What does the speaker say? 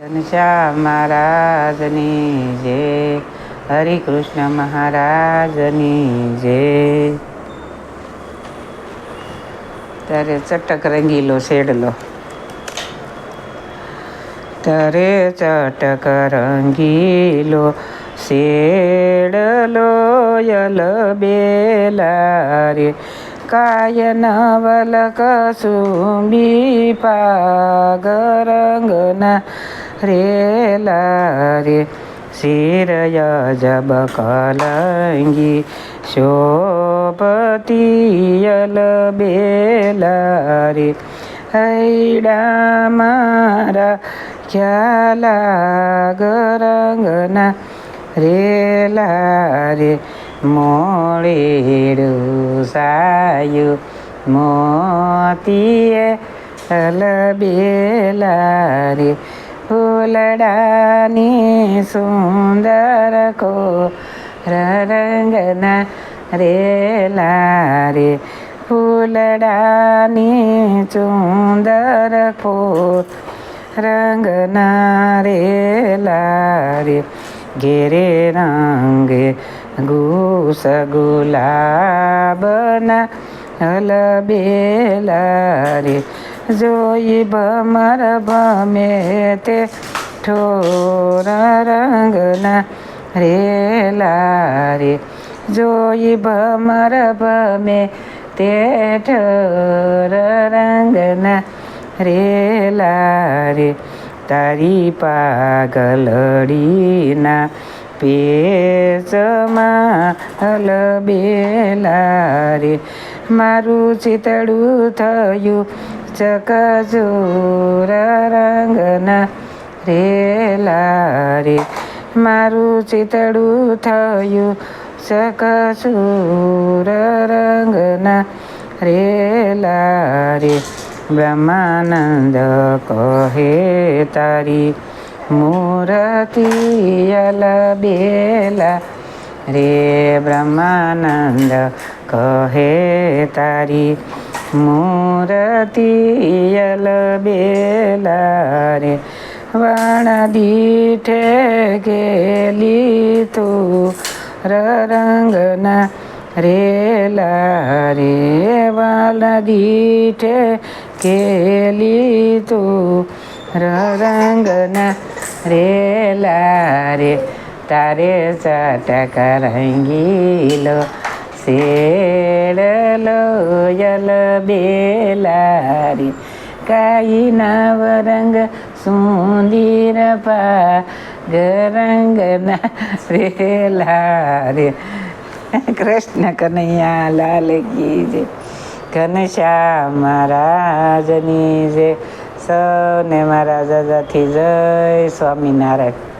ઘનશ્યામ મહારાજની જય, હરિકૃષ્ણ મહારાજની જય. ત્યારે ચટક રંગીલો શેડલો, ત્યારે ચટક રંગીલો શેડલો યલ બેલા રે, કાયન વલક સુંબી પાગરંગના રેલા રે, શિરય જબ કલંગી શોભતિયલ બેલા રે, હૈડા મારા ખ્યાલા ગરંગના રેલા રે, મોળેડું સાયું મોતીએ અલબેલા રે, ફૂલડાની સુંદર રંગના રેલા રે, ફૂલડાની સુંદર રંગના રેલા રે, ઘેરે રંગે ગુસ ગુલાબના અલબેલા રે, જોઈ ભમર ભમે તે ઠોર રંગના રેલા રે, જોઈ ભમર ભમે તે ઠોર રંગના રેલા રે, તારી પાગલડીના પેચમાં અલબેલા રે, મારું ચિતડું થયું ચકચૂર રંગના રેલા રે, મારું ચિતડું થયું ચકચૂર રંગના રેલા રે, બ્રહ્માનંદ કહે તારી મૂર્તિ અલબેલા રે, બ્રહ્માનંદ કહે તારી મૂર્તિ અલબેલા રે, વણ દીઠે ગેલી તું રંગના રેલા રે, વણ દીઠે ગેલી તું રંગના રેલા રે, તારે ચટક રંગીલો શેડલો યલ બેલા રે, કાઈ નવરંગ સુંદર પાગરંગના રેલા રે. કૃષ્ણ કનૈયા લાલ કી જય, ઘનશ્યામ મહારાજની જય, સૌને મારા દાદાથી જય સ્વામિનારાયણ.